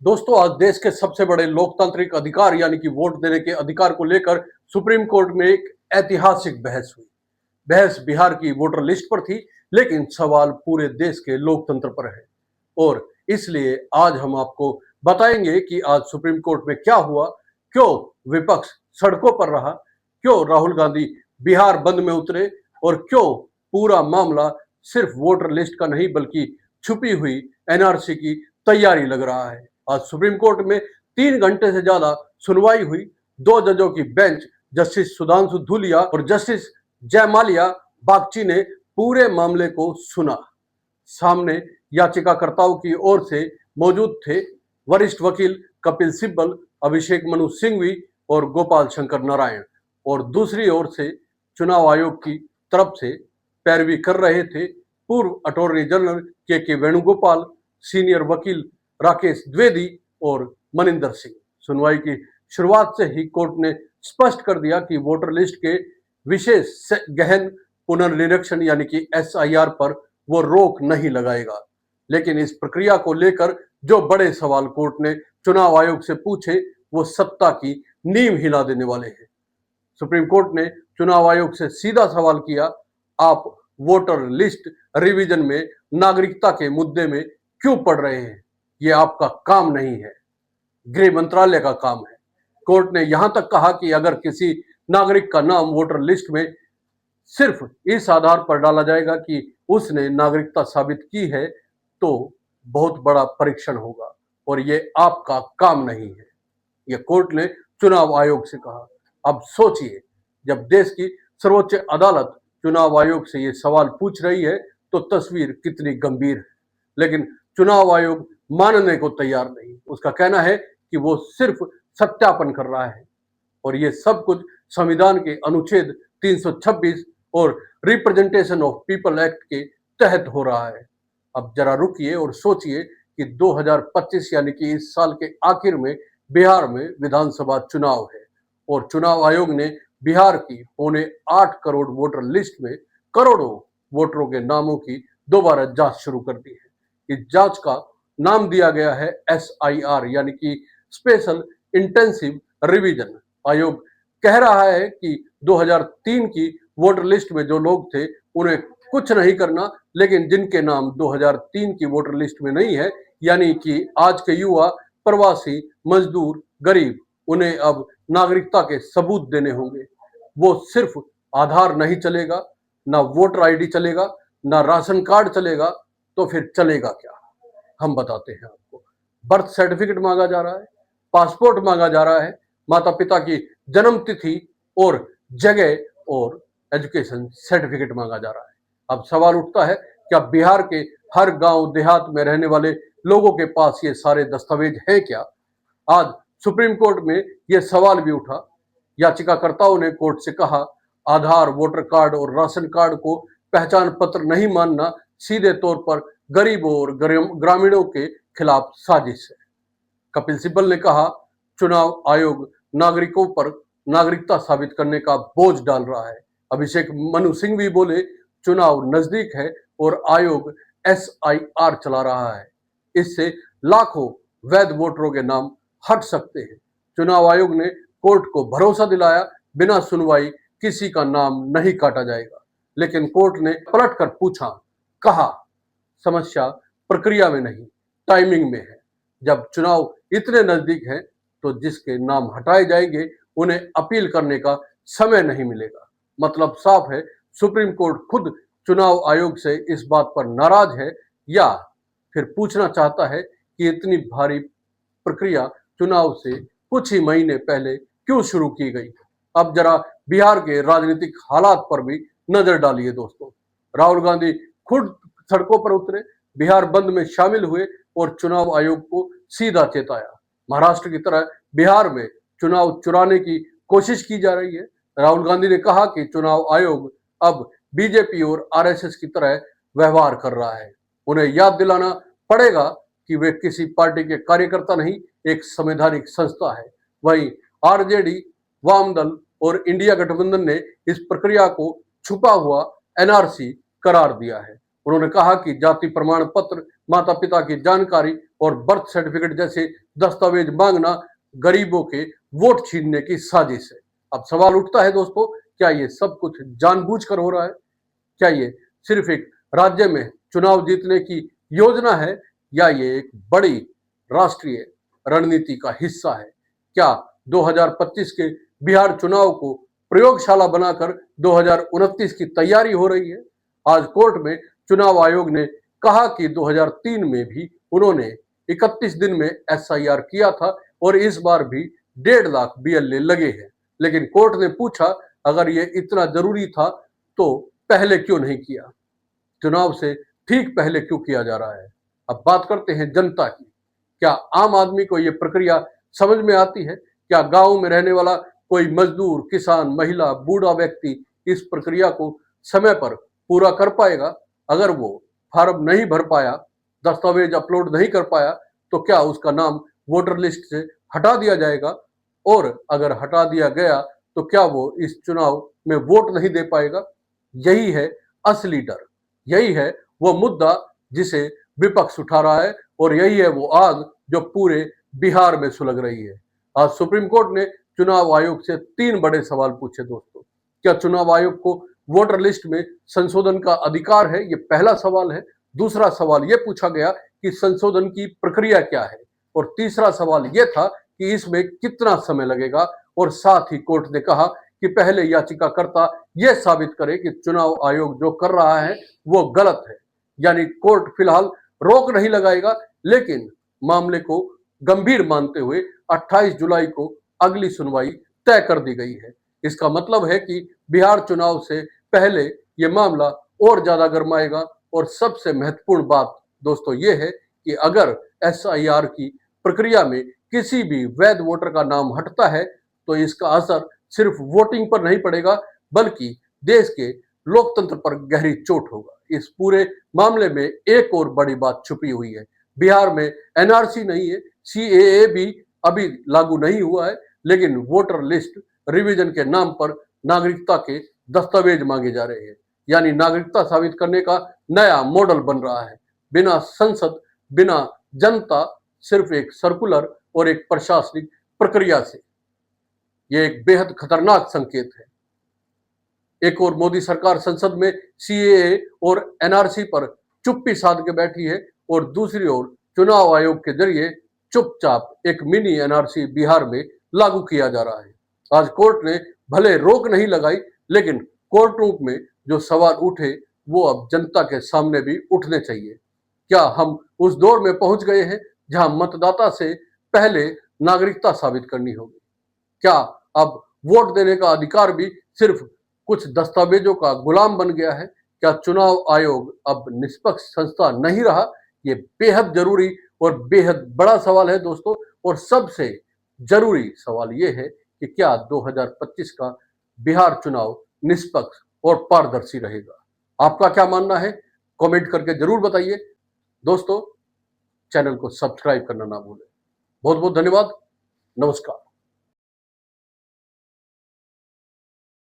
दोस्तों, आज देश के सबसे बड़े लोकतांत्रिक अधिकार यानी कि वोट देने के अधिकार को लेकर सुप्रीम कोर्ट में एक ऐतिहासिक बहस हुई। बहस बिहार की वोटर लिस्ट पर थी, लेकिन सवाल पूरे देश के लोकतंत्र पर है। और इसलिए आज हम आपको बताएंगे कि आज सुप्रीम कोर्ट में क्या हुआ, क्यों विपक्ष सड़कों पर रहा, क्यों राहुल गांधी बिहार बंद में उतरे और क्यों पूरा मामला सिर्फ वोटर लिस्ट का नहीं बल्कि छुपी हुई एनआरसी की तैयारी लग रहा है। आज सुप्रीम कोर्ट में 3 घंटे से ज्यादा सुनवाई हुई। 2 जजों की बेंच, जस्टिस सुधांशु धूलिया और जस्टिस जयमाल्या बागची ने पूरे मामले को सुना। सामने याचिकाकर्ताओं की ओर से मौजूद थे वरिष्ठ वकील कपिल सिब्बल, अभिषेक मनु सिंघवी और गोपाल शंकर नारायण, और दूसरी ओर से चुनाव आयोग की तरफ से पैरवी कर रहे थे पूर्व अटॉर्नी जनरल के वेणुगोपाल, सीनियर वकील राकेश द्विवेदी और मनिंदर सिंह। सुनवाई की शुरुआत से ही कोर्ट ने स्पष्ट कर दिया कि वोटर लिस्ट के विशेष गहन पुनर्निरीक्षण यानी कि एसआईआर पर वो रोक नहीं लगाएगा। लेकिन इस प्रक्रिया को लेकर जो बड़े सवाल कोर्ट ने चुनाव आयोग से पूछे, वो सत्ता की नींव हिला देने वाले हैं। सुप्रीम कोर्ट ने चुनाव आयोग से सीधा सवाल किया, आप वोटर लिस्ट रिवीजन में नागरिकता के मुद्दे में क्यों पढ़ रहे हैं? ये आपका काम नहीं है, गृह मंत्रालय का काम है। कोर्ट ने यहां तक कहा कि अगर किसी नागरिक का नाम वोटर लिस्ट में सिर्फ इस आधार पर डाला जाएगा कि उसने नागरिकता साबित की है, तो बहुत बड़ा परीक्षण होगा और ये आपका काम नहीं है। ये कोर्ट ने चुनाव आयोग से कहा। अब सोचिए, जब देश की सर्वोच्च अदालत चुनाव आयोग से ये सवाल पूछ रही है तो तस्वीर कितनी गंभीर है। लेकिन चुनाव आयोग मानने को तैयार नहीं। उसका कहना है कि वो सिर्फ सत्यापन कर रहा है और ये सब कुछ संविधान के अनुच्छेद 326 और रिप्रेजेंटेशन ऑफ पीपल एक्ट के तहत हो रहा है। अब जरा रुकिए और सोचिए कि 2025 यानी कि इस साल के आखिर में बिहार में विधानसभा चुनाव है और चुनाव आयोग ने बिहार की 8.25 करोड़ वोटर लिस्ट में करोड़ों वोटरों के नामों की दोबारा जांच शुरू कर दी है। इस जांच का नाम दिया गया है एसआईआर यानी कि स्पेशल इंटेंसिव रिवीजन। आयोग कह रहा है कि 2003 की वोटर लिस्ट में जो लोग थे उन्हें कुछ नहीं करना, लेकिन जिनके नाम 2003 की वोटर लिस्ट में नहीं है यानी कि आज के युवा, प्रवासी, मजदूर, गरीब, उन्हें अब नागरिकता के सबूत देने होंगे। वो सिर्फ आधार नहीं चलेगा, ना वोटर आईडी चलेगा, ना राशन कार्ड चलेगा, तो फिर चलेगा क्या? हम बताते हैं आपको। बर्थ सर्टिफिकेट मांगा जा रहा है, पासपोर्ट मांगा जा रहा है, माता पिता की जन्म तिथि और जगह और एजुकेशन सर्टिफिकेट मांगा जा रहा है। अब सवाल उठता है, क्या बिहार के हर गांव देहात में रहने वाले लोगों के पास ये सारे दस्तावेज हैं क्या? आज सुप्रीम कोर्ट में यह सवाल भी उठा। याचिकाकर्ताओं ने कोर्ट से कहा, आधार, वोटर कार्ड और राशन कार्ड को पहचान पत्र नहीं मानना सीधे तौर पर गरीबों और ग्रामीणों के खिलाफ साजिश है। कपिल सिब्बल ने कहा, चुनाव आयोग नागरिकों पर नागरिकता साबित करने का बोझ डाल रहा है। अभिषेक मनु सिंघवी बोले, चुनाव नजदीक है और आयोग एसआईआर चला रहा है, इससे लाखों वैध वोटरों के नाम हट सकते हैं। चुनाव आयोग ने कोर्ट को भरोसा दिलाया, बिना सुनवाई किसी का नाम नहीं काटा जाएगा। लेकिन कोर्ट ने पलटकर पूछा, कहा समस्या प्रक्रिया में नहीं, टाइमिंग में है। जब चुनाव इतने नजदीक है तो जिसके नाम हटाए जाएंगे उन्हें अपील करने का समय नहीं मिलेगा। मतलब साफ है, सुप्रीम कोर्ट खुद चुनाव आयोग से इस बात पर नाराज है या फिर पूछना चाहता है कि इतनी भारी प्रक्रिया चुनाव से कुछ ही महीने पहले क्यों शुरू की गई। अब जरा बिहार के राजनीतिक हालात पर भी नजर डालिए दोस्तों। राहुल गांधी खुद सड़कों पर उतरे, बिहार बंद में शामिल हुए और चुनाव आयोग को सीधा चेताया। महाराष्ट्र की तरह बिहार में चुनाव चुराने की कोशिश की जा रही है। राहुल गांधी ने कहा कि चुनाव आयोग अब बीजेपी और आरएसएस की तरह व्यवहार कर रहा है। उन्हें याद दिलाना पड़ेगा कि वे किसी पार्टी के कार्यकर्ता नहीं, एक संवैधानिक संस्था है। वहीं आरजेडी, वामदल और इंडिया गठबंधन ने इस प्रक्रिया को छुपा हुआ एनआरसी करार दिया है। उन्होंने कहा कि जाति प्रमाण पत्र, माता पिता की जानकारी और बर्थ सर्टिफिकेट जैसे दस्तावेज मांगना गरीबों के वोट छीनने की साजिश है। अब सवाल उठता है दोस्तों, क्या ये सब कुछ जानबूझकर हो रहा है? क्या ये सिर्फ एक राज्य में चुनाव जीतने की योजना है, या ये एक बड़ी राष्ट्रीय रणनीति का हिस्सा है? क्या 2025 के बिहार चुनाव को प्रयोगशाला बनाकर 2029 की तैयारी हो रही है? आज कोर्ट में चुनाव आयोग ने कहा कि 2003 में भी उन्होंने 31 दिन में एसआईआर किया था और इस बार भी 1.5 लाख बीएलए लगे हैं। लेकिन कोर्ट ने पूछा, अगर ये इतना जरूरी था तो पहले क्यों नहीं किया? चुनाव से ठीक पहले क्यों किया जा रहा है? अब बात करते हैं जनता की। क्या आम आदमी को यह प्रक्रिया समझ में आती है? क्या गांव में रहने वाला कोई मजदूर, किसान, महिला, बूढ़ा व्यक्ति इस प्रक्रिया को समय पर पूरा कर पाएगा? अगर वो फॉर्म नहीं भर पाया, दस्तावेज अपलोड नहीं कर पाया, तो क्या उसका नाम वोटर लिस्ट से हटा दिया जाएगा? और अगर हटा दिया गया तो क्या वो इस चुनाव में वोट नहीं दे पाएगा? यही है असली डर, यही है वो मुद्दा जिसे विपक्ष उठा रहा है, और यही है वो आग जो पूरे बिहार में सुलग रही है। आज सुप्रीम कोर्ट ने चुनाव आयोग से 3 बड़े सवाल पूछे दोस्तों। क्या चुनाव आयोग को वोटर लिस्ट में संशोधन का अधिकार है? ये पहला सवाल है। दूसरा सवाल ये पूछा गया कि संशोधन की प्रक्रिया क्या है, और तीसरा सवाल ये था कि इसमें कितना समय लगेगा। और साथ ही कोर्ट ने कहा कि पहले याचिकाकर्ता यह साबित करे कि चुनाव आयोग जो कर रहा है वो गलत है। यानी कोर्ट फिलहाल रोक नहीं लगाएगा, लेकिन मामले को गंभीर मानते हुए 28 जुलाई को अगली सुनवाई तय कर दी गई है। इसका मतलब है कि बिहार चुनाव से पहले यह मामला और ज्यादा गरमाएगा। और सबसे महत्वपूर्ण बात दोस्तों ये है कि अगर एसआईआर की प्रक्रिया में किसी भी वैध वोटर का नाम हटता है तो इसका असर सिर्फ वोटिंग पर नहीं पड़ेगा, बल्कि देश के लोकतंत्र पर गहरी चोट होगा। इस पूरे मामले में एक और बड़ी बात छुपी हुई है। बिहार में एनआरसी नहीं है, सीएए भी अभी लागू नहीं हुआ है, लेकिन वोटर लिस्ट रिवीजन के नाम पर नागरिकता के दस्तावेज मांगे जा रहे हैं। यानी नागरिकता साबित करने का नया मॉडल बन रहा है। बिना संसद, बिना जनता, सिर्फ एक सर्कुलर और एक प्रशासनिक प्रक्रिया से। यह एक बेहद खतरनाक संकेत है। एक और मोदी सरकार संसद में सीएए और एनआरसी पर चुप्पी साध के बैठी है, और दूसरी ओर चुनाव आयोग के जरिए चुपचाप एक मिनी एनआरसी बिहार में लागू किया जा रहा है। आज कोर्ट ने भले रोक नहीं लगाई, लेकिन कोर्ट रूम में जो सवाल उठे वो अब जनता के सामने भी उठने चाहिए। क्या हम उस दौर में पहुंच गए हैं जहां मतदाता से पहले नागरिकता साबित करनी होगी? क्या अब वोट देने का अधिकार भी सिर्फ कुछ दस्तावेजों का गुलाम बन गया है? क्या चुनाव आयोग अब निष्पक्ष संस्था नहीं रहा? ये बेहद जरूरी और बेहद बड़ा सवाल है दोस्तों। और सबसे जरूरी सवाल ये है कि क्या 2025 का बिहार चुनाव निष्पक्ष और पारदर्शी रहेगा? आपका क्या मानना है? कमेंट करके जरूर बताइए दोस्तों। चैनल को सब्सक्राइब करना ना भूलें। बहुत बहुत धन्यवाद। नमस्कार।